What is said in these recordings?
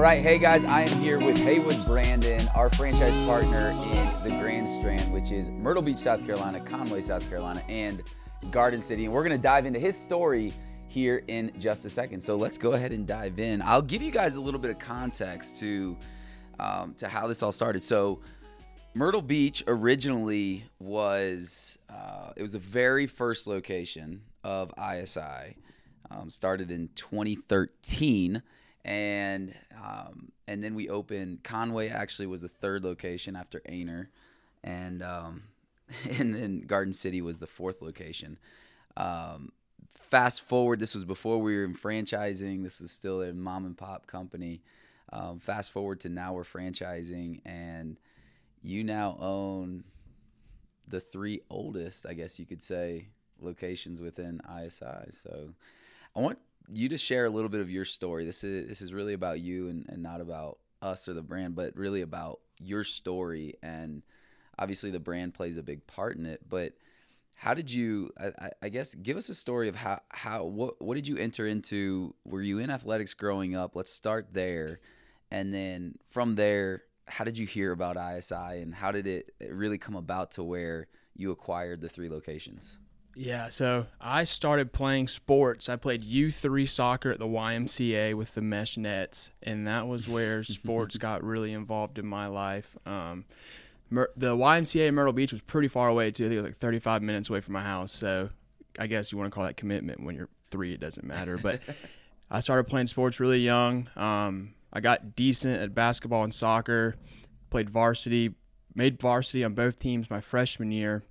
right, hey guys, I am here with Haywood Brandon, our franchise partner in the Grand Strand, which is Myrtle Beach, South Carolina, Conway, South Carolina, and Garden City. And we're going to dive into his story here in just a second. So let's go ahead and dive in. I'll give you guys a little bit of context to how this all started. So Myrtle Beach originally was, it was the very first location of ISI. Started in 2013, and then we opened. Conway actually was the third location after Aner, and then Garden City was the fourth location. Fast forward, this was before we were in franchising. This was still a mom and pop company. Fast forward to now we're franchising, and you now own the three oldest, I guess you could say, locations within ISI. So I want you to share a little bit of your story. This is really about you and not about us or the brand, but really about your story. And obviously the brand plays a big part in it, but how did you, I guess, give us a story of what did you enter into? Were you in athletics growing up? Let's start there. And then from there, how did you hear about ISI, and how did it really come about to where you acquired the three locations? Yeah, so I started playing sports. I played U3 soccer at the YMCA with the mesh nets, and that was where sports got really involved in my life. The YMCA in Myrtle Beach was pretty far away, too. I think it was like 35 minutes away from my house, so I guess you want to call that commitment. When you're 3, it doesn't matter. But I started playing sports really young. I got decent at basketball and soccer, played varsity, made varsity on both teams my freshman year.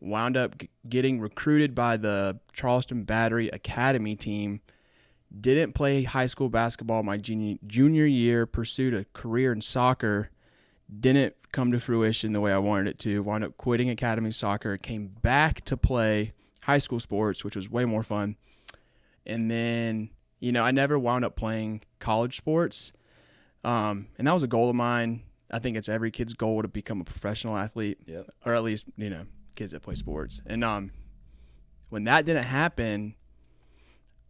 Wound up getting recruited by the Charleston Battery Academy team. Didn't play high school basketball my junior year. Pursued a career in soccer. Didn't come to fruition the way I wanted it to. Wound up quitting academy soccer. Came back to play high school sports, which was way more fun. And then, I never wound up playing college sports. And that was a goal of mine. I think it's every kid's goal to become a professional athlete. Yep. Or at least, kids that play sports. And when that didn't happen,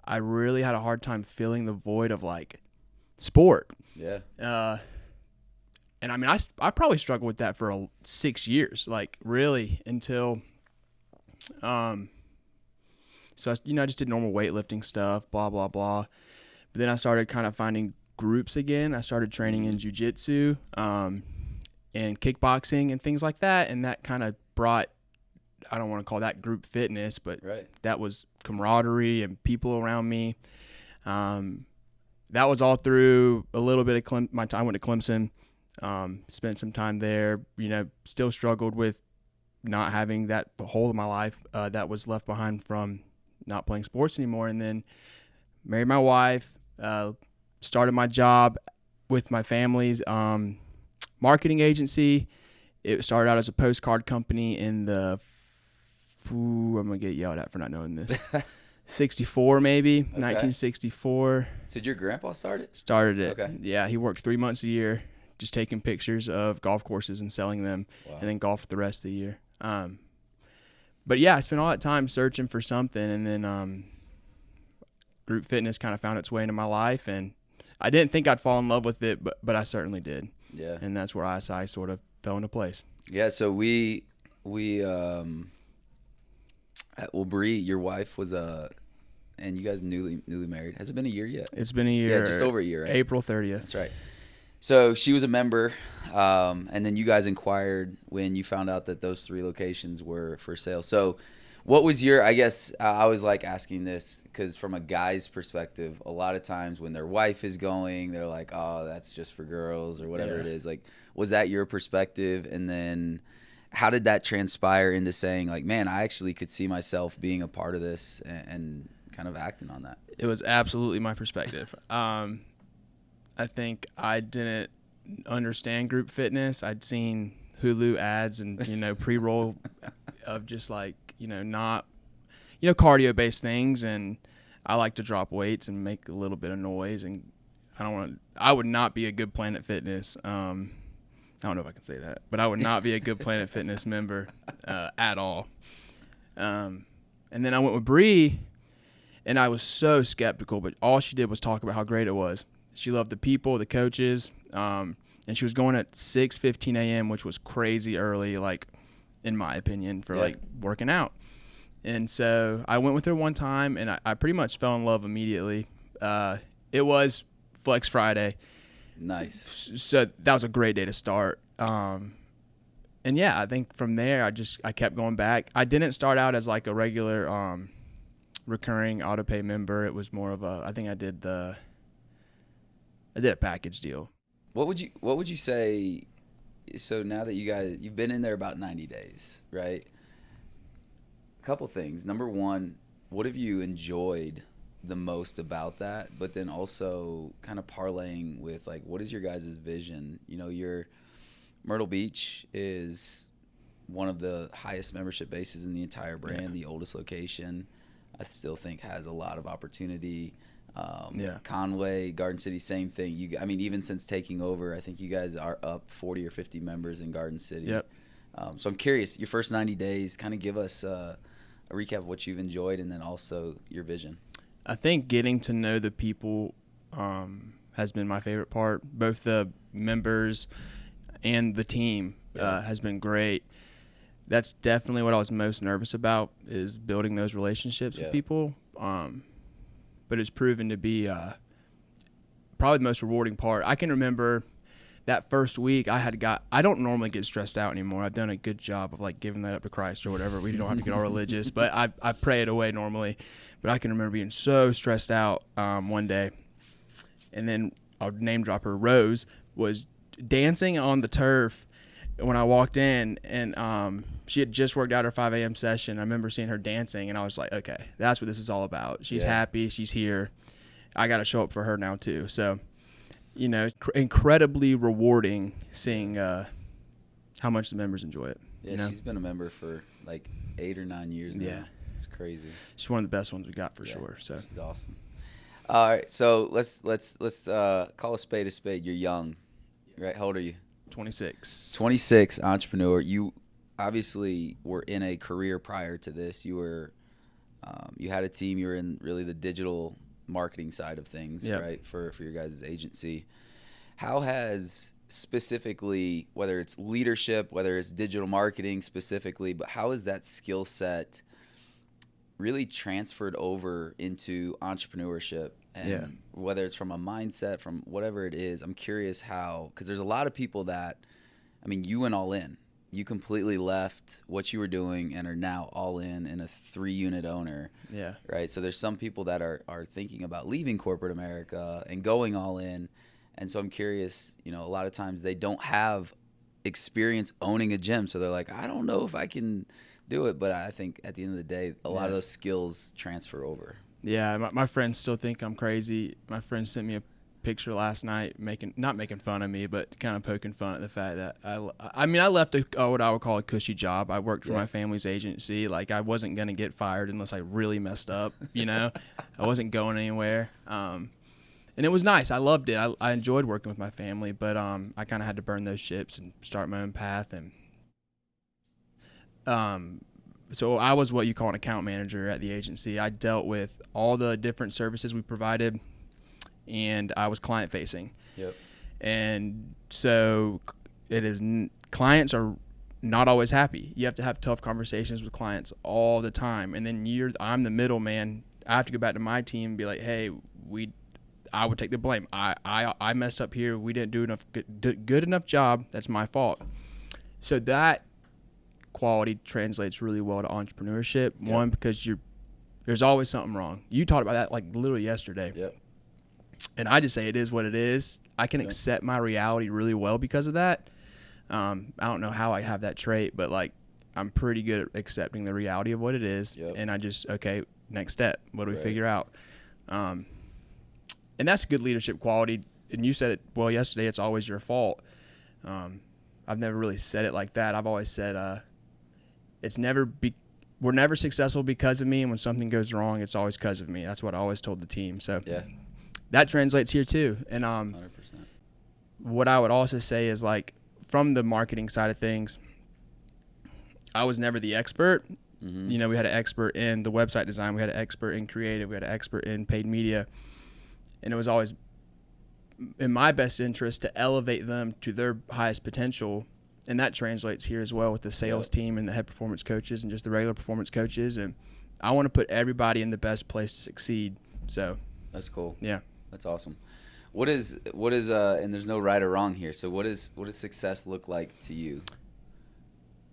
I really had a hard time filling the void of sport. Yeah. And I probably struggled with that for 6 years, really, until so I just did normal weightlifting stuff, blah blah blah. But then I started kind of finding groups again. I started training in jiu-jitsu and kickboxing and things like that, and that kind of brought, I don't want to call that group fitness, but that was camaraderie and people around me. That was all through a little bit of my time. I went to Clemson, spent some time there, still struggled with not having that hole in my life that was left behind from not playing sports anymore. And then married my wife, started my job with my family's marketing agency. It started out as a postcard company in the I'm going to get yelled at for not knowing this. 64 maybe, okay. 1964. So did your grandpa start it? Started it. Okay. Yeah, he worked 3 months a year just taking pictures of golf courses and selling them. Wow. And then golf the rest of the year. But yeah, I spent all that time searching for something, and then group fitness kind of found its way into my life, and I didn't think I'd fall in love with it, but I certainly did. Yeah. And that's where ISI sort of fell into place. Yeah, so we well, Bree, your wife was and you guys newly married. Has it been a year yet? It's been a year. Yeah, just over a year, right? April 30th. That's right. So she was a member, and then you guys inquired when you found out that those three locations were for sale. So what was your, I guess I always like asking this because from a guy's perspective, a lot of times when their wife is going, they're like, oh, that's just for girls or whatever it is. Was that your perspective? And then how did that transpire into saying man, I actually could see myself being a part of this and kind of acting on that? It was absolutely my perspective. I think I didn't understand group fitness. I'd seen Hulu ads and, pre-roll of just not, cardio based things. And I like to drop weights and make a little bit of noise. And I would not be a good Planet Fitness. I don't know if I can say that, but I would not be a good Planet Fitness member at all. And then I went with Bree, and I was so skeptical, but all she did was talk about how great it was. She loved the people, the coaches, and she was going at 6:15 a.m., which was crazy early, like in my opinion, for like working out. And so I went with her one time, and I pretty much fell in love immediately. It was Flex Friday. Nice. So that was a great day to start. And yeah, I think from there I kept going back. I didn't start out as like a regular recurring auto pay member. It was more of I did a package deal. What would you say? So now that you've been in there about 90 days, right? A couple things. Number one, what have you enjoyed the most about that? But then also kind of parlaying with like, what is your guys' vision? You know, your Myrtle Beach is one of the highest membership bases in the entire brand, the oldest location. I still think has a lot of opportunity. Conway, Garden City, same thing. Even since taking over, I think you guys are up 40 or 50 members in Garden City. Yep. So I'm curious, your first 90 days, kind of give us a recap of what you've enjoyed and then also your vision. I think getting to know the people has been my favorite part. Both the members and the team has been great. That's definitely what I was most nervous about, is building those relationships with people. But it's proven to be probably the most rewarding part. I can remember that first week I don't normally get stressed out anymore. I've done a good job of like giving that up to Christ or whatever. We don't have to get all religious, but I pray it away normally. But I can remember being so stressed out one day. And then I'll name drop her, Rose, was dancing on the turf when I walked in, and she had just worked out her 5 a.m. session. I remember seeing her dancing, and I was like, okay, that's what this is all about. She's happy. She's here. I got to show up for her now too. So, you know, incredibly rewarding seeing how much the members enjoy it. Yeah, you know? She's been a member for like 8 or 9 years now. Yeah. It's crazy. She's one of the best ones we got for sure. So she's awesome. All right, so let's call a spade. You're young, right? How old are you? 26. 26, entrepreneur. You obviously were in a career prior to this. You were, you had a team. You were in really the digital marketing side of things, right? For your guys' agency. How has specifically, whether it's leadership, whether it's digital marketing specifically, but how is that skill set really transferred over into entrepreneurship? And whether it's from a mindset, from whatever it is, I'm curious how, because there's a lot of people that, you went all in. You completely left what you were doing and are now all in a 3-unit owner. Yeah. Right. So there's some people that are thinking about leaving corporate America and going all in. And so I'm curious, a lot of times they don't have experience owning a gym. So they're like, I don't know if I can do it. But I think at the end of the day, a lot of those skills transfer over. Yeah, my friends still think I'm crazy. My friend sent me a picture last night, not making fun of me, but kind of poking fun at the fact that I left what I would call a cushy job. I worked for my family's agency. Like, I wasn't gonna get fired unless I really messed up. I wasn't going anywhere. And it was nice. I loved it. I enjoyed working with my family, but I kind of had to burn those ships and start my own path. And so I was what you call an account manager at the agency. I dealt with all the different services we provided, and I was client facing. Yep. And so clients are not always happy. You have to have tough conversations with clients all the time. And then I'm the middleman. I have to go back to my team and be like, hey, I would take the blame. I messed up here. We didn't do good enough job. That's my fault. So that quality translates really well to entrepreneurship. Yep. One, because there's always something wrong. You talked about that like literally yesterday. Yep. And I just say it is what it is. I can accept my reality really well because of that. I don't know how I have that trait, but like I'm pretty good at accepting the reality of what it is. Yep. And I just, okay, next step. What do we figure out? And that's good leadership quality. And you said it well yesterday, it's always your fault. I've never really said it like that. I've always said we're never successful because of me, and when something goes wrong, it's always because of me. That's what I always told the team. So that translates here too. And 100%. What I would also say is, like, from the marketing side of things, I was never the expert. Mm-hmm. We had an expert in the website design, we had an expert in creative, we had an expert in paid media, and it was always in my best interest to elevate them to their highest potential. And that translates here as well with the sales team and the head performance coaches and just the regular performance coaches. And I want to put everybody in the best place to succeed. So that's cool. Yeah. That's awesome. What is and there's no right or wrong here. So what does success look like to you?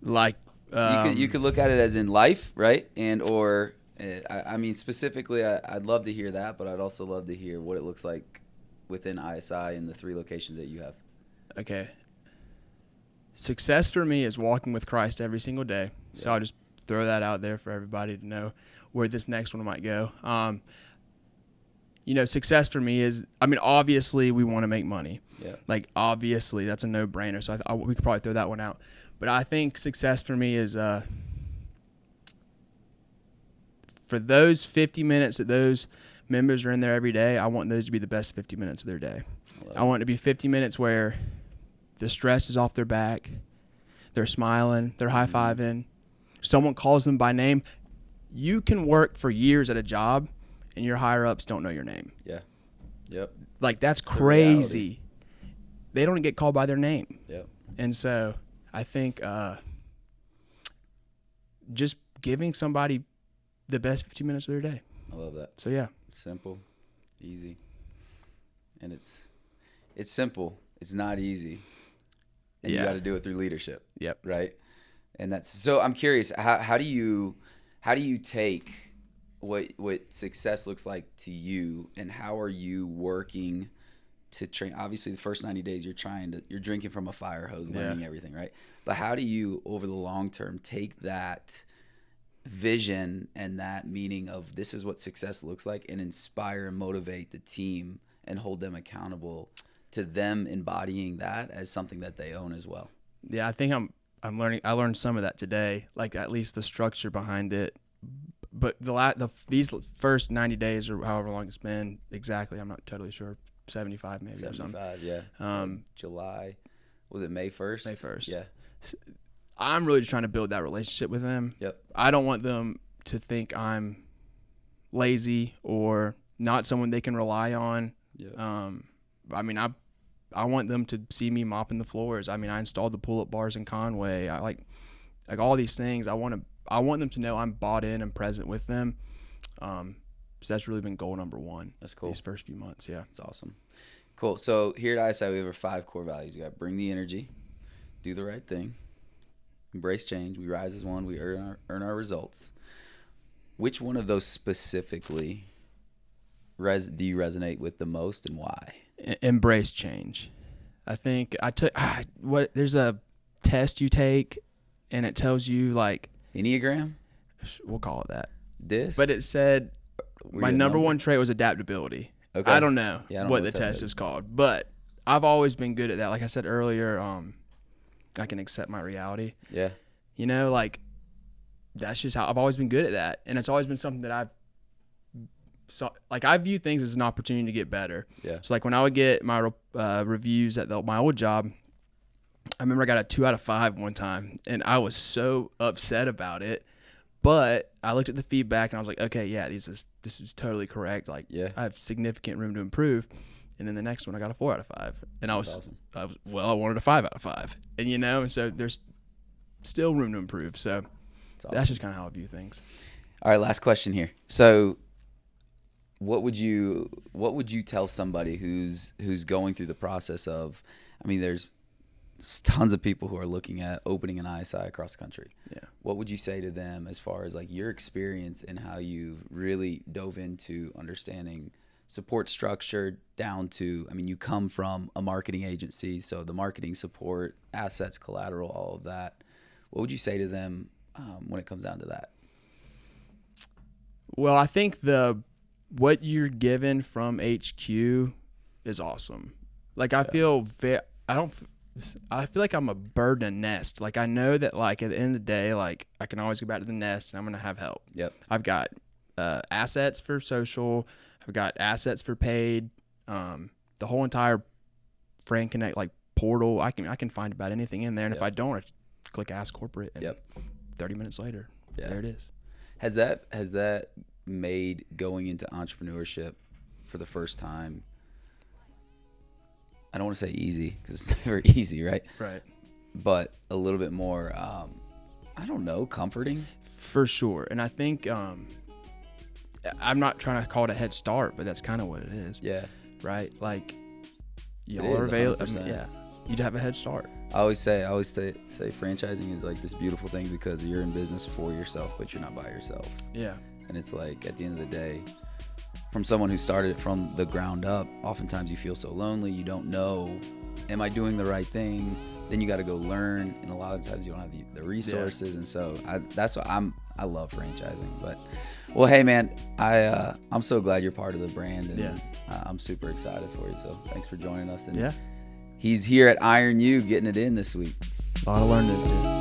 Like you could look at it as in life, right? And or I mean specifically, I'd love to hear that, but I'd also love to hear what it looks like within ISI and the 3 locations that you have. Okay. Success for me is walking with Christ every single day. So I'll just throw that out there for everybody to know where this next one might go. Success for me is, obviously we want to make money. Yeah. Like, obviously, that's a no-brainer. So we could probably throw that one out. But I think success for me is for those 50 minutes that those members are in there every day, I want those to be the best 50 minutes of their day. I want it to be 50 minutes where the stress is off their back, they're smiling, they're high-fiving, someone calls them by name. You can work for years at a job and your higher-ups don't know your name. Yeah. Yep. Like, that's crazy. They don't get called by their name. Yep. And so I think just giving somebody the best 15 minutes of their day. I love that. So, yeah. Simple, easy. And it's simple. It's not easy. And you got to do it through leadership. Yep. Right? And that's so I'm curious, how do you take what success looks like to you, and how are you working to train? Obviously the first 90 days you're drinking from a fire hose, learning everything, right? But how do you over the long term take that vision and that meaning of this is what success looks like and inspire and motivate the team and hold them accountable to them embodying that as something that they own as well? Yeah, I think I'm learning. I learned some of that today, like at least the structure behind it. But these first 90 days or however long it's been exactly, I'm not totally sure, 75 maybe 75, or something. July, was it May 1st? May 1st. Yeah. I'm really just trying to build that relationship with them. Yep. I don't want them to think I'm lazy or not someone they can rely on. Yep. I want them to see me mopping the floors. I installed the pull-up bars in Conway. I like all these things. I want them to know I'm bought in and present with them. So that's really been goal number 1. That's cool. These first few months, yeah. That's awesome. Cool. So here at ISI, we have our 5 core values. We got bring the energy, do the right thing, embrace change, we rise as one, we earn our results. Which one of those specifically do you resonate with the most, and why? Embrace change. I think there's a test you take and it tells you like Enneagram? We'll call it that. But it said my number 1 trait was adaptability. Okay. I don't know what the test is called, but I've always been good at that. Like I said earlier, I can accept my reality. Yeah. That's just how I've always been good at that. And it's always been something that I view things as an opportunity to get better. Yeah. So like when I would get my reviews at my old job, I remember I got a 2 out of 5 one time and I was so upset about it. But I looked at the feedback and I was like, okay, yeah, this is totally correct. Like, I have significant room to improve. And then the next one, I got a 4 out of 5. And I wanted a 5 out of 5. And, and so there's still room to improve. So that's just kind of how I view things. All right, last question here. So what would you tell somebody who's going through the process of, there's tons of people who are looking at opening an ISI across the country. Yeah. What would you say to them as far as like your experience and how you really dove into understanding support structure down to, you come from a marketing agency, so the marketing support, assets, collateral, all of that. What would you say to them when it comes down to that? Well, I think what you're given from HQ is awesome. Like I feel like I'm a bird in a nest. Like I know that like at the end of the day, like I can always go back to the nest and I'm going to have help. Yep. I've got assets for social. I've got assets for paid. The whole entire Fran Connect like portal. I can find about anything in there. And if I don't, I click Ask Corporate. And 30 minutes later, there it is. Has that made going into entrepreneurship for the first time I don't want to say easy because it's never easy, right? Right. But a little bit more, I don't know, comforting. For sure. And I think I'm not trying to call it a head start, but that's kind of what it is. Yeah. Right? Like, y'all It is, are available. 100%. Yeah. You'd have a head start. I always say franchising is like this beautiful thing because you're in business for yourself, but you're not by yourself. Yeah. And it's like, at the end of the day, from someone who started it from the ground up, oftentimes you feel so lonely. You don't know, am I doing the right thing? Then you got to go learn. And a lot of times you don't have the resources. Yeah. And so that's why I love franchising. But, well, hey, man, I'm so glad you're part of the brand. And yeah. I'm super excited for you. So thanks for joining us. And yeah. He's here at Iron U getting it in this week. A lot of learning to do.